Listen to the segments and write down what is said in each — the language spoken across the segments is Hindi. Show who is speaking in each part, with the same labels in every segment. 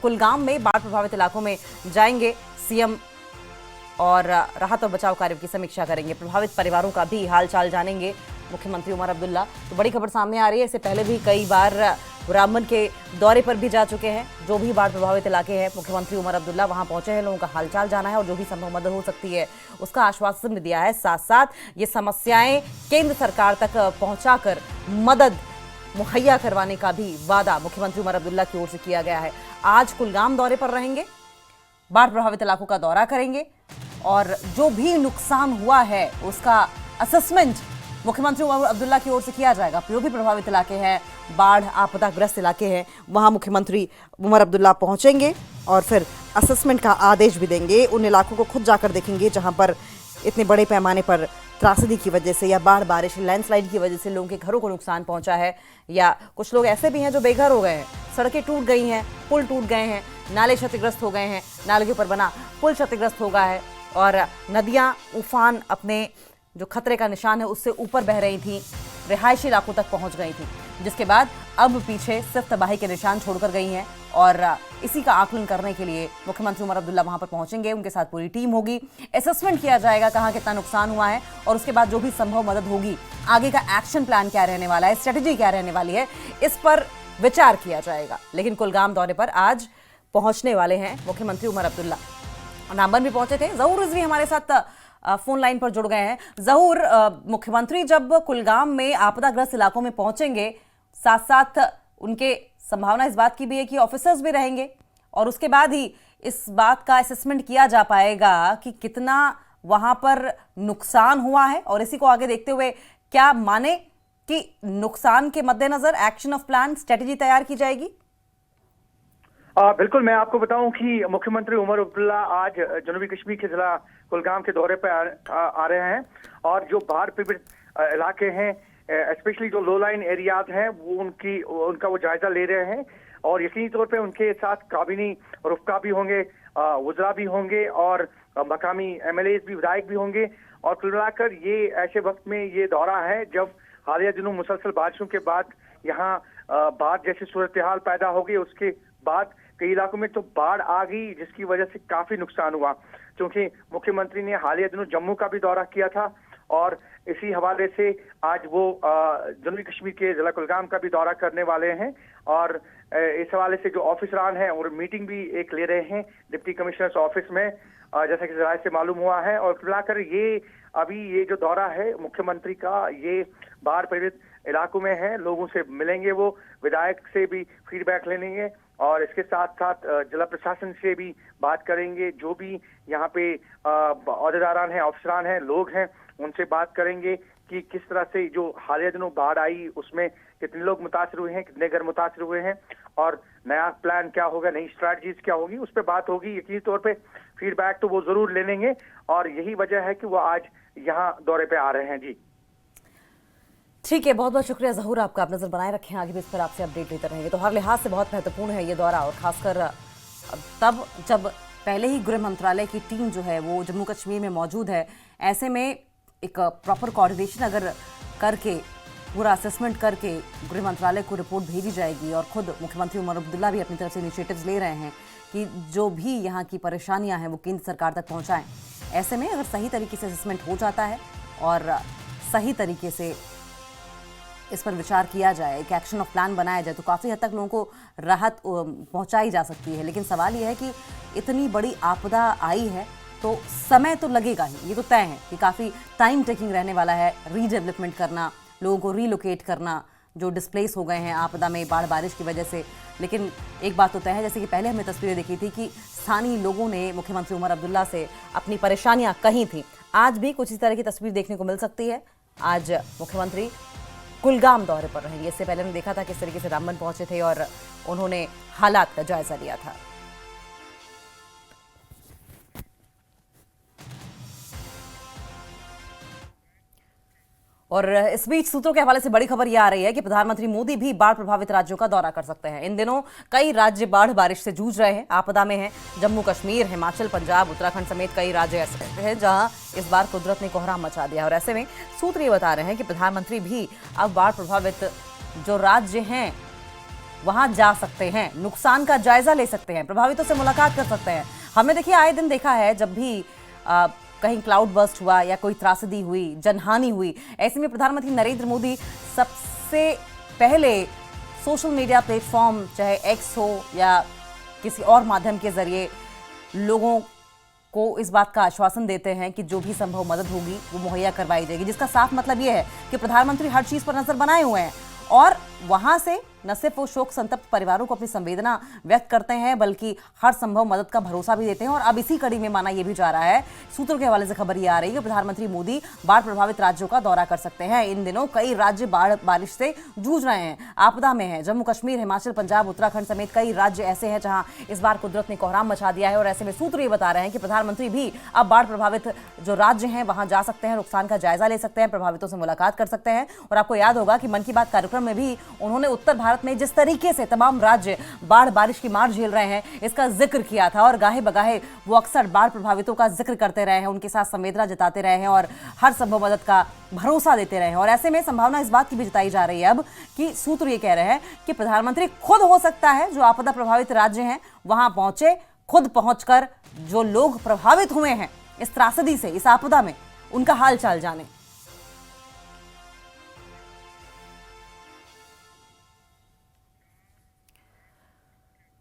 Speaker 1: कुलगाम में बाढ़ प्रभावित इलाकों में जाएंगे सीएम और राहत और बचाव कार्यों की समीक्षा करेंगे। प्रभावित परिवारों का भी हालचाल जानेंगे मुख्यमंत्री उमर अब्दुल्ला। तो बड़ी खबर सामने आ रही है। इससे पहले भी कई बार ब्राह्मण के दौरे पर भी जा चुके हैं। जो भी बाढ़ प्रभावित इलाके हैं, मुख्यमंत्री उमर अब्दुल्ला वहां पहुंचे हैं, लोगों का हालचाल जाना है और जो भी संभव मदद हो सकती है उसका आश्वासन भी दिया है। साथ साथ ये समस्याएं केंद्र सरकार तक पहुंचाकर मदद मुहैया करवाने का भी वादा मुख्यमंत्री उमर अब्दुल्ला की ओर से किया गया है। आज कुलगाम दौरे पर रहेंगे, बाढ़ प्रभावित इलाकों का दौरा करेंगे और जो भी नुकसान हुआ है उसका असेसमेंट मुख्यमंत्री उमर अब्दुल्ला की ओर से किया जाएगा। जो भी प्रभावित इलाके हैं, बाढ़ आपदाग्रस्त इलाके हैं, वहां मुख्यमंत्री उमर अब्दुल्ला पहुंचेंगे और फिर असेसमेंट का आदेश भी देंगे। उन इलाकों को खुद जाकर देखेंगे जहां पर इतने बड़े पैमाने पर त्रासदी की वजह से या बाढ़ बारिश लैंडस्लाइड की वजह से लोगों के घरों को नुकसान पहुंचा है, या कुछ लोग ऐसे भी हैं जो बेघर हो गए हैं, सड़कें टूट गई हैं, पुल टूट गए हैं, नाले क्षतिग्रस्त हो गए हैं, नाले के ऊपर बना पुल क्षतिग्रस्त हो गया है और नदियां उफान अपने जो खतरे का निशान है उससे ऊपर बह रही थी, रिहायशी इलाकों तक पहुंच गई थी, जिसके बाद अब पीछे सिर्फ तबाही के निशान छोड़कर गई हैं। और इसी का आकलन करने के लिए मुख्यमंत्री उमर अब्दुल्ला वहां पर पहुंचेंगे। उनके साथ पूरी टीम होगी, असेसमेंट किया जाएगा कहां कितना नुकसान हुआ है और उसके बाद जो भी संभव मदद होगी, आगे का एक्शन प्लान क्या रहने वाला है, स्ट्रेटेजी क्या रहने वाली है, इस पर विचार किया जाएगा। लेकिन कुलगाम दौरे पर आज पहुंचने वाले हैं मुख्यमंत्री उमर अब्दुल्ला। रामबन भी पहुंचे थे। जहूर रिजवी हमारे साथ फोन लाइन पर जुड़ गए हैं। जहूर, मुख्यमंत्री जब कुलगाम में आपदाग्रस्त इलाकों में पहुंचेंगे, साथ साथ उनके संभावना इस बात की भी है कि ऑफिसर्स भी रहेंगे और उसके बाद ही इस बात का असेसमेंट किया जा पाएगा कि कितना वहां पर नुकसान हुआ है और इसी को आगे देखते हुए क्या माने कि नुकसान के मद्देनजर एक्शन ऑफ प्लान स्ट्रेटेजी तैयार की जाएगी।
Speaker 2: बिल्कुल, मैं आपको बताऊं कि मुख्यमंत्री उमर अब्दुल्ला आज जनूबी कश्मीर के जिला कुलगाम के दौरे पर आ रहे हैं और जो बाढ़ पीड़ित इलाके हैं, स्पेशली जो लो लाइन एरियाज हैं, वो उनका वो जायजा ले रहे हैं और यकीनी तौर पे उनके साथ काबिनी रुफका भी होंगे, वज़रा भी होंगे और मकामी एमएलए भी, विधायक भी होंगे। और कुल मिलाकर ये ऐसे वक्त में ये दौरा है जब हालिया दिनों मुसलसल बारिशों के बाद यहाँ बाढ़ जैसी सूरत हाल पैदा हो गई। उसके बाद कई इलाकों में तो बाढ़ आ गई जिसकी वजह से काफी नुकसान हुआ। क्योंकि मुख्यमंत्री ने हालिया दिनों जम्मू का भी दौरा किया था और इसी हवाले से आज वो जनूबी कश्मीर के जिला कुलगाम का भी दौरा करने वाले हैं और इस हवाले से जो ऑफिसरान हैं और मीटिंग भी एक ले रहे हैं डिप्टी कमिश्नर्स ऑफिस में, जैसा कि जराये से मालूम हुआ है। और मिलाकर ये जो दौरा है मुख्यमंत्री का, ये बाढ़ पीड़ित इलाकों में है, लोगों से मिलेंगे, वो विधायक से भी फीडबैक ले लेंगे और इसके साथ साथ जिला प्रशासन से भी बात करेंगे। जो भी यहाँ पे अहदेदारान हैं, अफसरान हैं, लोग हैं, उनसे बात करेंगे कि किस तरह से जो हालिया दिनों बाढ़ आई उसमें कितने लोग मुतासर हुए हैं, कितने घर मुतासर हुए हैं और नया प्लान क्या होगा, नई स्ट्रैटेजीज क्या होगी, उस पर बात होगी। यकीनी तौर पे फीडबैक तो वो जरूर ले लेंगे और यही वजह है कि वो आज यहाँ दौरे पे आ रहे हैं। जी
Speaker 1: ठीक है, बहुत बहुत शुक्रिया जहूर, आपका आप नजर बनाए रखें, आगे भी इस पर आपसे अपडेट लेते रहेंगे। तो हर लिहाज से बहुत महत्वपूर्ण है ये दौरा और खासकर तब जब पहले ही गृह मंत्रालय की टीम जो है वो जम्मू कश्मीर में मौजूद है। ऐसे में एक प्रॉपर कोऑर्डिनेशन अगर करके पूरा असेसमेंट करके गृह मंत्रालय को रिपोर्ट भेजी जाएगी और खुद मुख्यमंत्री उमर अब्दुल्ला भी अपनी तरफ से इनिशिएटिव्स ले रहे हैं कि जो भी यहाँ की परेशानियाँ हैं वो केंद्र सरकार तक पहुँचाएँ। ऐसे में अगर सही तरीके से असेसमेंट हो जाता है और सही तरीके से इस पर विचार किया जाए, एक एक्शन ऑफ प्लान बनाया जाए, तो काफ़ी हद तक लोगों को राहत पहुंचाई जा सकती है। लेकिन सवाल यह है कि इतनी बड़ी आपदा आई है तो समय तो लगेगा ही, ये तो तय है कि काफ़ी टाइम टेकिंग रहने वाला है। रीडेवलपमेंट करना, लोगों को रीलोकेट करना जो डिस्प्लेस हो गए हैं आपदा में, बाढ़ बारिश की वजह से। लेकिन एक बात तो तय है, जैसे कि पहले हमने तस्वीरें देखी थी कि स्थानीय लोगों ने मुख्यमंत्री उमर अब्दुल्ला से अपनी परेशानियाँ कही थी। आज भी कुछ इस तरह की तस्वीर देखने को मिल सकती है। आज मुख्यमंत्री कुलगाम दौरे पर रहेंगे। इससे पहले हमने देखा था किस तरीके से रामबन पहुंचे थे और उन्होंने हालात का जायजा लिया था। और इस बीच सूत्रों के हवाले से बड़ी खबर यह आ रही है कि प्रधानमंत्री मोदी भी बाढ़ प्रभावित राज्यों का दौरा कर सकते हैं। इन दिनों कई राज्य बाढ़ बारिश से जूझ रहे हैं, आपदा में हैं। जम्मू कश्मीर, हिमाचल, पंजाब, उत्तराखंड समेत कई राज्य ऐसे हैं जहां इस बार कुदरत ने कोहराम मचा दिया। और ऐसे में सूत्र ये बता रहे हैं कि प्रधानमंत्री भी अब बाढ़ प्रभावित जो राज्य हैं वहां जा सकते हैं, नुकसान का जायजा ले सकते हैं, प्रभावितों से मुलाकात कर सकते हैं। हमने देखिए आए दिन देखा है जब भी कहीं क्लाउड बर्स्ट हुआ या कोई त्रासदी हुई, जनहानि हुई, ऐसे में प्रधानमंत्री नरेंद्र मोदी सबसे पहले सोशल मीडिया प्लेटफॉर्म चाहे एक्स हो या किसी और माध्यम के जरिए लोगों को इस बात का आश्वासन देते हैं कि जो भी संभव मदद होगी वो मुहैया करवाई जाएगी, जिसका साफ मतलब ये है कि प्रधानमंत्री हर चीज पर नजर बनाए हुए हैं और वहां से न सिर्फ वो शोक संतप्त परिवारों को अपनी संवेदना व्यक्त करते हैं बल्कि हर संभव मदद का भरोसा भी देते हैं। और अब इसी कड़ी में माना यह भी जा रहा है, सूत्रों के हवाले से खबर ये आ रही है कि प्रधानमंत्री मोदी बाढ़ प्रभावित राज्यों का दौरा कर सकते हैं। इन दिनों कई राज्य बाढ़ बारिश से जूझ रहे हैं, आपदा में हैं। जम्मू कश्मीर, हिमाचल, पंजाब, उत्तराखंड समेत कई राज्य ऐसे हैं जहां इस बार कुदरत ने कोहराम मचा दिया है और ऐसे में सूत्र ये बता रहे हैं कि प्रधानमंत्री भी अब बाढ़ प्रभावित जो राज्य हैं वहां जा सकते हैं, नुकसान का जायजा ले सकते हैं, प्रभावितों से मुलाकात कर सकते हैं। और आपको याद होगा कि मन की बात कार्यक्रम में भी उन्होंने उत्तर भारत में जिस तरीके से तमाम राज्य बाढ़ बारिश की मार झेल रहे हैं इसका जिक्र किया था और गाहे बगाहे वो अक्सर बाढ़ प्रभावितों का जिक्र करते रहे हैं, उनके साथ संवेदना जताते रहे हैं और हर संभव मदद का भरोसा देते रहे हैं। और ऐसे में संभावना इस बात की भी जताई जा रही है अब कि सूत्र ये कह रहे हैं कि प्रधानमंत्री खुद हो सकता है जो आपदा प्रभावित राज्य हैं वहां पहुंचे, खुद पहुंचकर जो लोग प्रभावित हुए हैं इस त्रासदी से, इस आपदा में, उनका हाल चाल जाने।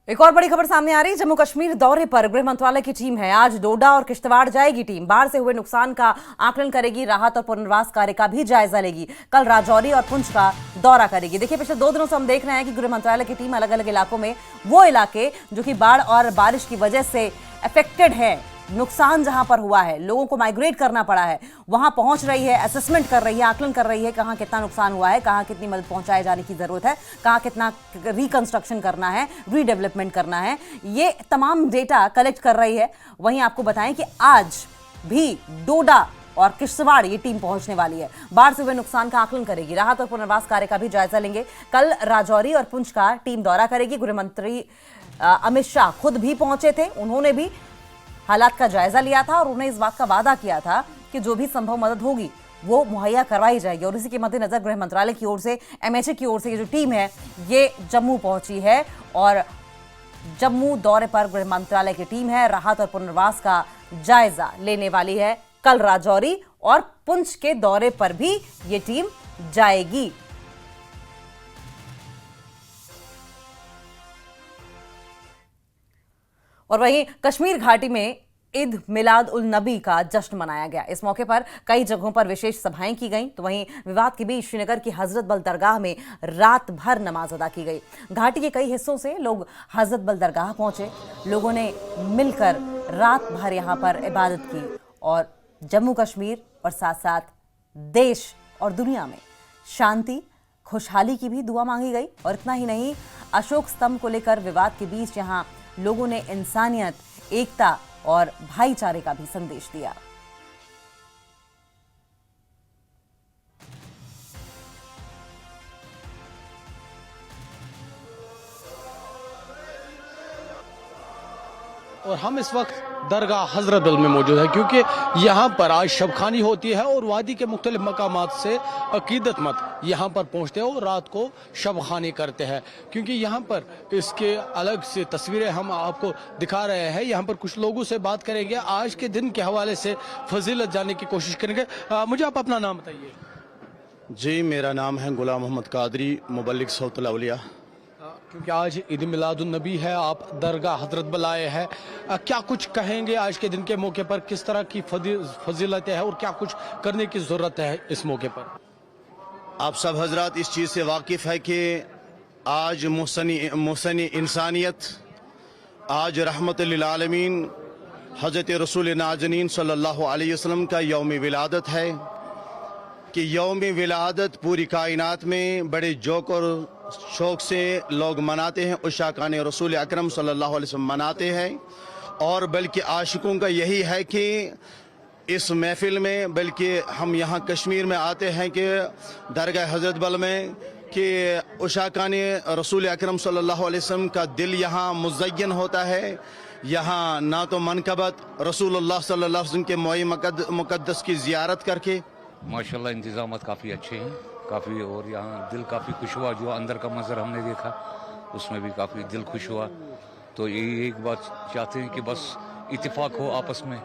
Speaker 1: एक और बड़ी खबर सामने आ रही है, जम्मू कश्मीर दौरे पर गृह मंत्रालय की टीम है। आज डोडा और किश्तवाड़ जाएगी टीम, बाढ़ से हुए नुकसान का आकलन करेगी, राहत और पुनर्वास कार्य का भी जायजा लेगी। कल राजौरी और पुंछ का दौरा करेगी। देखिए पिछले 2 दिनों से हम देख रहे हैं कि गृह मंत्रालय की टीम अलग अलग इलाकों में, वो इलाके जो कि बाढ़ और बारिश की वजह से अफेक्टेड है, नुकसान जहां पर हुआ है, लोगों को माइग्रेट करना पड़ा है, वहां पहुंच रही है, असेसमेंट कर रही है, आकलन कर रही है कहां कितना नुकसान हुआ है, कहां कितनी मदद पहुंचाए जाने की जरूरत है, कहां कितना रिकंस्ट्रक्शन करना है, रीडेवलपमेंट करना है, ये तमाम डेटा कलेक्ट कर रही है। वहीं आपको बताएं कि आज भी डोडा और किश्तवाड़ ये टीम पहुंचने वाली है, बाढ़ से हुए नुकसान का आकलन करेगी, राहत और पुनर्वास कार्य का भी जायजा लेंगे। कल राजौरी और पुंछ का टीम दौरा करेगी। गृह मंत्री अमित शाह खुद भी पहुंचे थे, उन्होंने भी हालात का जायजा लिया था और उन्होंने इस बात का वादा किया था कि जो भी संभव मदद होगी वो मुहैया करवाई जाएगी। और इसी के मद्देनजर गृह मंत्रालय की ओर से, एमएचए की ओर से ये जो टीम है ये जम्मू पहुंची है और जम्मू दौरे पर गृह मंत्रालय की टीम है, राहत और पुनर्वास का जायजा लेने वाली है। कल राजौरी और पुंछ के दौरे पर भी ये टीम जाएगी। और वहीं कश्मीर घाटी में ईद मिलाद उल नबी का जश्न मनाया गया। इस मौके पर कई जगहों पर विशेष सभाएं की गईं, तो वहीं विवाद के बीच श्रीनगर की हजरत बल दरगाह में रात भर नमाज अदा की गई। घाटी के कई हिस्सों से लोग हजरत बल दरगाह पहुंचे, लोगों ने मिलकर रात भर यहां पर इबादत की और जम्मू कश्मीर और साथ साथ देश और दुनिया में शांति, खुशहाली की भी दुआ मांगी गई। और इतना ही नहीं, अशोक स्तंभ को लेकर विवाद के बीच यहां लोगों ने इंसानियत, एकता और भाईचारे का भी संदेश दिया।
Speaker 3: और हम इस वक्त दरगाह हजरत बल में मौजूद है क्योंकि यहाँ पर आज शबखानी होती है और वादी के मुख्तलिफ मकामात से अकीदतमंद यहाँ पर पहुँचते हैं और रात को शबखानी करते हैं। क्योंकि यहाँ पर इसके अलग से तस्वीरें हम आपको दिखा रहे हैं। यहाँ पर कुछ लोगों से बात करेंगे, आज के दिन के हवाले से फजीलत जानने की कोशिश करेंगे। मुझे आप अपना नाम बताइए।
Speaker 4: जी, मेरा नाम है गुलाम मोहम्मद कादरी, मुबल्लिग सौतुल औलिया।
Speaker 3: क्योंकि आज ईद मिलादुन नबी है, आप दरगाह हजरत बल आए हैं, क्या कुछ कहेंगे आज के दिन के मौके पर, किस तरह की फजीलतें हैं और क्या कुछ करने की ज़रूरत है इस मौके पर?
Speaker 4: आप सब हजरात इस चीज़ से वाकिफ़ है कि आज मुहसनी इंसानियत, आज रहमत लिल आलमीन हज़रत रसूल नाज़नीन सल्लल्लाहु अलैहि वसल्लम का यौम विलादत है कि यौम विलादत पूरी कायनात में बड़े जोक और शौक़ से लोग मनाते हैं। उशाकान रसूल अकरम सल्लल्लाहु अलैहि वसल्लम मनाते हैं और बल्कि आशिकों का यही है कि इस महफिल में, बल्कि हम यहाँ कश्मीर में आते हैं कि दरगाह हज़रत बल में कि उशाकान रसूल अकरम सल्लल्लाहु अलैहि वसल्लम का दिल यहाँ मुज़य्यन होता है। यहाँ ना तो मनकबत रसूलुल्लाह सल्लल्लाहु अलैहि वसल्लम के मोई मुक़द्दस की ज़ियारत करके
Speaker 5: माशाल्लाह इंतज़ामात काफ़ी अच्छे हैं, काफ़ी, और यहाँ दिल काफ़ी खुश हुआ जो अंदर का मंजर हमने देखा। उसमें भी काफ़ी दिल खुश हुआ। तो यही एक बात चाहते हैं कि बस इत्तेफाक हो आपस में।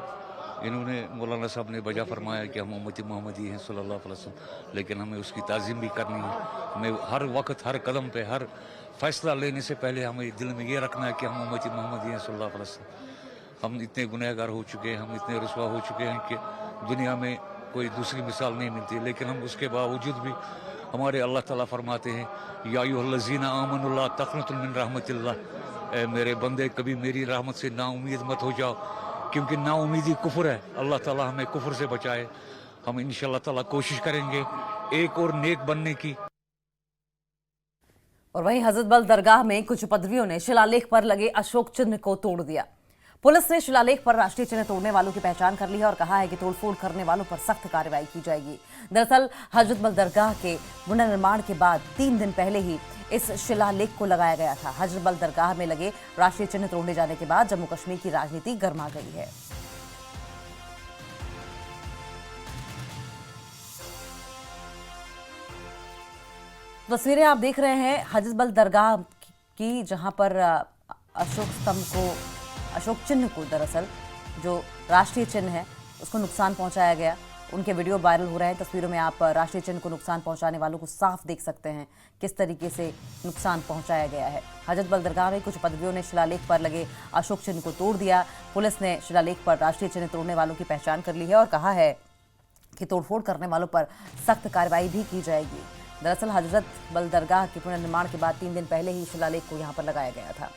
Speaker 5: इन्होंने मौलाना साहब ने बजा फरमाया कि हम उम्मती मोहम्मदी हैं सल्लल्लाहु अलैहि वसल्लम, लेकिन हमें उसकी ताज़ीम भी करनी है। हमें हर वक्त, हर कदम पे, हर फैसला लेने से पहले हमें दिल में ये रखना है कि हम उम्मती मोहम्मदी हैं सल्लल्लाहु अलैहि वसल्लम। हम इतने गुनहगार हो चुके हैं, हम इतने रुसवा हो चुके हैं कि दुनिया में कोई दूसरी मिसाल नहीं मिलती, लेकिन हम उसके बावजूद भी हमारे अल्लाह ताला फरमाते हैं या अय्युहल्लज़ीना आमनु ला तक़नतु मिन रहमतिल्लाह, ए मेरे बंदे कभी मेरी रहमत से नाउम्मीद मत हो जाओ, क्योंकि नाउमीदी कुफ्र है। अल्लाह ताला हमें कुफ्र से बचाए। हम इंशाअल्लाह ताला कोशिश करेंगे एक और नेक बनने की।
Speaker 1: और वहीं हजरत बल दरगाह में कुछ उपद्रवियों ने शिलालेख पर लगे अशोक चिन्ह को तोड़ दिया। पुलिस ने शिलालेख पर राष्ट्रीय चिन्ह तोड़ने वालों की पहचान कर ली है और कहा है कि तोड़फोड़ करने वालों पर सख्त कार्रवाई की जाएगी। दरअसल हजरत बल दरगाह के पुनर्निर्माण के बाद 3 दिन पहले ही इस शिलालेख को लगाया गया था। हजरत बल दरगाह में लगे राष्ट्रीय चिन्ह तोड़ने जाने के बाद जम्मू कश्मीर की राजनीति गर्मा गई है। तस्वीरें आप देख रहे हैं हजरत बल दरगाह की, जहां पर अशोक चिन्ह को, दरअसल जो राष्ट्रीय चिन्ह है उसको नुकसान पहुंचाया गया। उनके वीडियो वायरल हो रहे हैं। तस्वीरों में आप राष्ट्रीय चिन्ह को नुकसान पहुंचाने वालों को साफ देख सकते हैं किस तरीके से नुकसान पहुंचाया गया है। हजरत बल दरगाह में कुछ उपद्रवियों ने शिलालेख पर लगे अशोक चिन्ह को तोड़ दिया। पुलिस ने शिलालेख पर राष्ट्रीय चिन्ह तोड़ने वालों की पहचान कर ली है और कहा है कि तोड़फोड़ करने वालों पर सख्त कार्रवाई भी की जाएगी। दरअसल हजरत बल दरगाह के पुनर्निर्माण के बाद 3 दिन पहले ही शिलालेख को यहां पर लगाया गया था।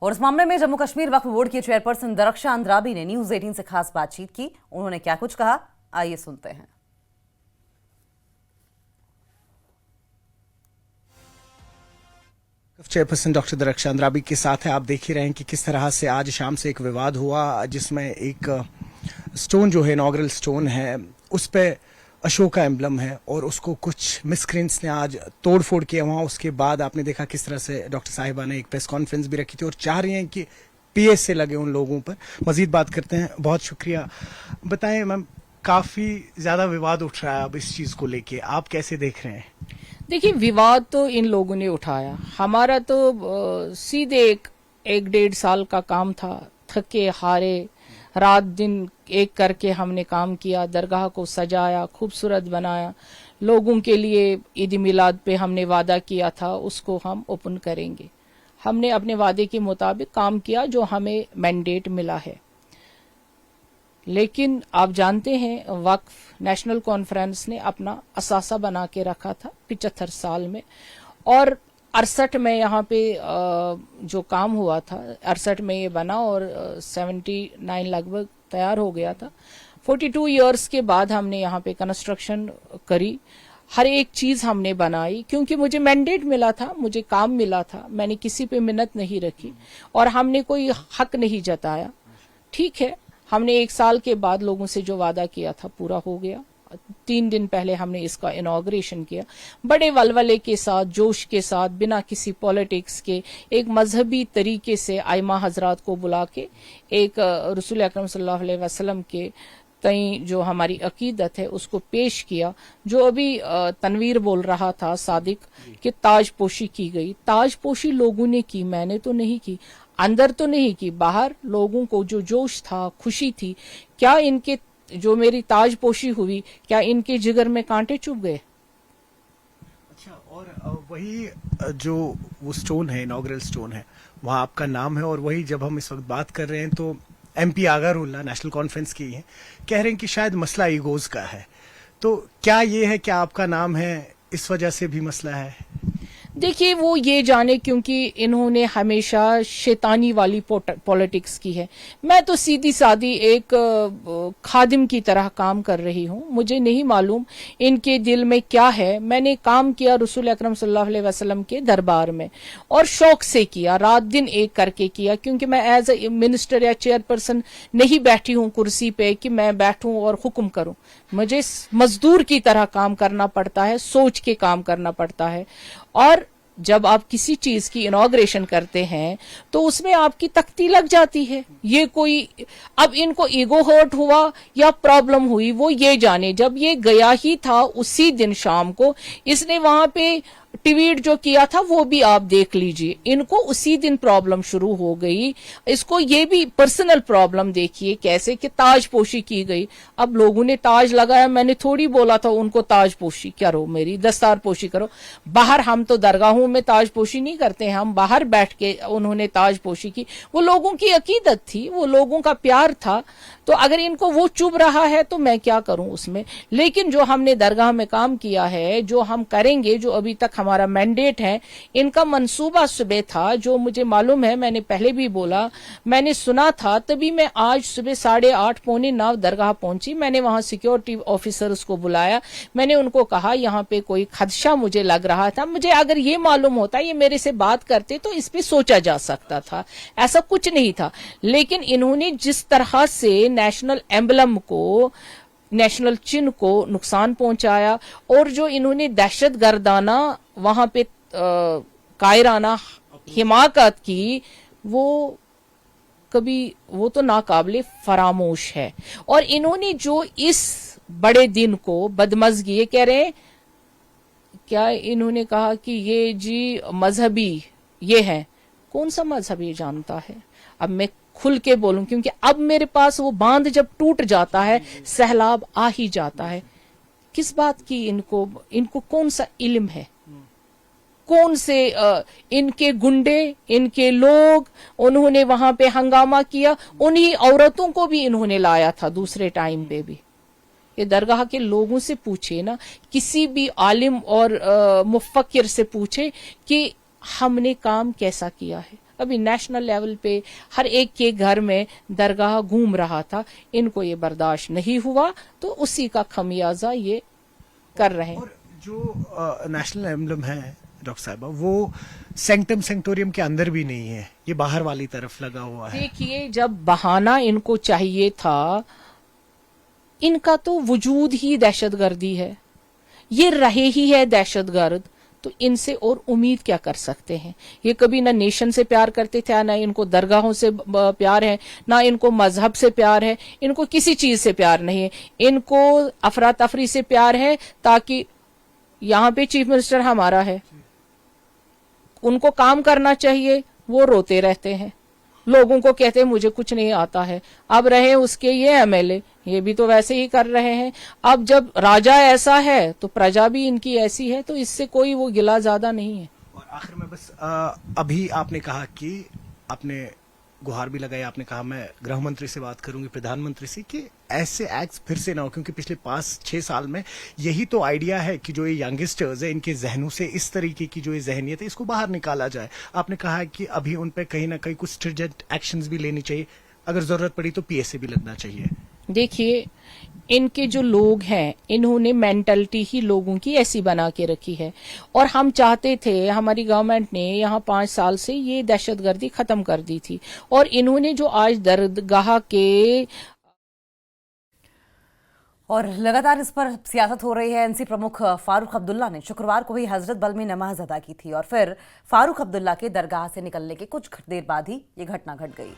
Speaker 1: और इस मामले में जम्मू कश्मीर वक्फ बोर्ड की चेयरपर्सन दरख्शां अंद्राबी ने न्यूज 18 से खास बातचीत की। उन्होंने क्या कुछ कहा, आइए सुनते हैं।
Speaker 6: चेयरपर्सन डॉक्टर दरख्शां अंद्राबी के साथ है। आप देख ही रहे हैं कि किस तरह से आज शाम से एक विवाद हुआ, जिसमें एक स्टोन जो है, इनॉग्रल स्टोन है, उस पर अशोक का एम्बलम है और उसको कुछ मिसक्रेंट्स ने आज तोड़ फोड़ किया वहाँ। उसके बाद आपने देखा किस तरह से डॉक्टर साहिबा ने एक प्रेस कॉन्फ्रेंस भी रखी थी और चाह रही हैं कि पीएस से लगे उन लोगों पर मजीद बात करते हैं। बहुत शुक्रिया। बताएं मैम, काफ़ी ज़्यादा विवाद उठ रहा है अब इस चीज़ को लेके, आप कैसे देख रहे हैं?
Speaker 7: देखिए, विवाद तो इन लोगों ने उठाया, हमारा तो सीधे 1-1.5 साल का काम था। थके हारे रात दिन एक करके हमने काम किया, दरगाह को सजाया, खूबसूरत बनाया। लोगों के लिए ईद मिलाद पे हमने वादा किया था, उसको हम ओपन करेंगे। हमने अपने वादे के मुताबिक काम किया जो हमें मैंडेट मिला है। लेकिन आप जानते हैं वक्फ नेशनल कॉन्फ्रेंस ने अपना असासा बना के रखा था 75 साल में, और 68 में यहाँ पे जो काम हुआ था 68 में ये बना और 79 लगभग तैयार हो गया था। 42 इयर्स के बाद हमने यहाँ पे कंस्ट्रक्शन करी, हर एक चीज हमने बनाई, क्योंकि मुझे मैंडेट मिला था, मुझे काम मिला था। मैंने किसी पे मिन्नत नहीं रखी और हमने कोई हक नहीं जताया। ठीक है, हमने 1 साल के बाद लोगों से जो वादा किया था पूरा हो गया। 3 दिन पहले हमने इसका इनॉग्रेशन किया, बड़े वलवले के साथ, जोश के साथ, बिना किसी पॉलिटिक्स के, एक मजहबी तरीके से आइमा हजरात को बुला के एक रसूल अकरम सल्लल्लाहु अलैहि वसल्लम के तई जो हमारी अकीदत है उसको पेश किया। जो अभी तनवीर बोल रहा था सादिक कि ताजपोशी की गई, ताजपोशी लोगों ने की, मैंने तो नहीं की, अंदर तो नहीं की, बाहर लोगों को जो जोश था, खुशी थी। क्या इनके जो मेरी ताजपोशी हुई, क्या इनके जिगर में कांटे चुभ गए?
Speaker 6: अच्छा, और वही जो वो स्टोन है, इनॉग्रल स्टोन है, वहाँ आपका नाम है। और वही जब हम इस वक्त बात कर रहे हैं तो MP आगारुल्लाह नेशनल कॉन्फ्रेंस की है, कह रहे हैं कि शायद मसला ईगोज का है। तो क्या ये है, क्या आपका नाम है इस वजह से भी मसला है?
Speaker 7: देखिए, वो ये जाने, क्योंकि इन्होंने हमेशा शैतानी वाली पॉलिटिक्स की है। मैं तो सीधी सादी एक खादिम की तरह काम कर रही हूँ। मुझे नहीं मालूम इनके दिल में क्या है। मैंने काम किया रसूल अकरम सल्लल्लाहु अलैहि वसल्लम के दरबार में और शौक से किया, रात दिन एक करके किया, क्योंकि मैं एज ए मिनिस्टर या चेयरपर्सन नहीं बैठी हूँ कुर्सी पे कि मैं बैठूं और हुक्म करूं। मुझे मजदूर की तरह काम करना पड़ता है, सोच के काम करना पड़ता है। और जब आप किसी चीज की इनॉग्रेशन करते हैं तो उसमें आपकी तख्ती लग जाती है। ये कोई अब इनको ईगो हर्ट हुआ या प्रॉब्लम हुई वो ये जाने। जब ये गया ही था उसी दिन शाम को इसने वहां पे ट्वीट जो किया था वो भी आप देख लीजिए। इनको उसी दिन प्रॉब्लम शुरू हो गई। इसको ये भी पर्सनल प्रॉब्लम देखिए कैसे कि ताजपोशी की गई। अब लोगों ने ताज लगाया, मैंने थोड़ी बोला था उनको ताजपोशी करो, मेरी दस्तारपोशी करो। बाहर हम तो दरगाहों में ताजपोशी नहीं करते हैं, हम बाहर बैठ के उन्होंने ताजपोशी की। वो लोगों की अकीदत थी, वो लोगों का प्यार था। तो अगर इनको वो चुभ रहा है तो मैं क्या करूं उसमें। लेकिन जो हमने दरगाह में काम किया है, जो हम करेंगे, जो अभी तक हमारा मैंडेट है, इनका मंसूबा सुबह था जो मुझे मालूम है, मैंने पहले भी बोला, मैंने सुना था, तभी मैं आज सुबह 8:30 पौने 9 दरगाह पहुंची। मैंने वहां सिक्योरिटी ऑफिसर्स को बुलाया, मैंने उनको कहा यहाँ पे कोई खदशा मुझे लग रहा था। मुझे अगर ये मालूम होता, ये मेरे से बात करते तो इस पे सोचा जा सकता था, ऐसा कुछ नहीं था। लेकिन इन्होंने जिस तरह से नेशनल एम्बलम को, नेशनल चिन्ह को नुकसान पहुंचाया और जो इन्होंने दहशत गर्दाना वहां पे कायराना हिमाकत की, वो कभी वो तो नाकाबिले फरामोश है। और इन्होंने जो इस बड़े दिन को बदमज़गी, ये कह रहे हैं क्या, इन्होंने कहा कि ये जी मजहबी ये है। कौन सा मजहब ये जानता है? अब मैं खुल के बोलूं क्योंकि अब मेरे पास वो बांध जब टूट जाता है, सैलाब आ ही जाता है। किस बात की इनको कौन सा इल्म है? कौन से इनके गुंडे, इनके लोग, उन्होंने वहां पे हंगामा किया। उन्हीं औरतों को भी इन्होंने लाया था दूसरे टाइम पे भी। ये दरगाह के लोगों से पूछे ना, किसी भी आलिम और मुफक्किर से पूछे कि हमने काम कैसा किया है। अभी नेशनल लेवल पे हर एक के घर में दरगाह घूम रहा था, इनको ये बर्दाश्त नहीं हुआ तो उसी का खमियाजा ये कर रहे हैं।
Speaker 6: और जो नेशनल एम्बलम है डॉक्टर साहिबा, वो सेंक्टम सेंक्टोरियम के अंदर भी नहीं है, ये बाहर वाली तरफ लगा हुआ है।
Speaker 7: देखिए, जब बहाना इनको चाहिए था, इनका तो वजूद ही दहशतगर्दी है, ये रहे ही है दहशतगर्द, तो इनसे और उम्मीद क्या कर सकते हैं। ये कभी ना नेशन से प्यार करते थे, ना इनको दरगाहों से प्यार है, ना इनको मजहब से प्यार है, इनको किसी चीज से प्यार नहीं है। इनको अफरा तफरी से प्यार है, ताकि यहाँ पे चीफ मिनिस्टर हमारा है, उनको काम करना चाहिए, वो रोते रहते हैं, लोगों को कहते हैं मुझे कुछ नहीं आता है। अब रहे उसके ये एमएलए, ये भी तो वैसे ही कर रहे हैं। अब जब राजा ऐसा है तो प्रजा भी इनकी ऐसी है, तो इससे कोई वो गिला ज्यादा नहीं है।
Speaker 6: और आखिर में बस अभी आपने कहा कि आपने गुहार भी लगाई, आपने कहा मैं गृह मंत्री से बात करूंगी, प्रधानमंत्री से, कि ऐसे एक्ट्स फिर से ना हो, क्योंकि पिछले 5-6 साल में यही तो आइडिया है कि जो ये यंगस्टर्स है, इनके जहनों से इस तरीके की जो ये जहनियत है, इसको बाहर निकाला जाए। आपने कहा है कि अभी उन पर कहीं ना कहीं कुछ स्ट्रिजेंट एक्शंस भी लेनी चाहिए, अगर जरूरत पड़ी तो पीएसए भी लगना चाहिए।
Speaker 7: देखिए, इनके जो लोग हैं, इन्होंने मेंटलिटी ही लोगों की ऐसी बना के रखी है। और हम चाहते थे, हमारी गवर्नमेंट ने यहाँ 5 साल से ये दहशतगर्दी खत्म कर दी थी, और इन्होंने जो आज दरगाह के
Speaker 1: और लगातार इस पर सियासत हो रही है। एनसी प्रमुख फारूक अब्दुल्ला ने शुक्रवार को ही हजरत बल में नमाज अदा की थी और फिर फारूक अब्दुल्ला के दरगाह से निकलने के कुछ देर बाद ही ये घटना घट गई।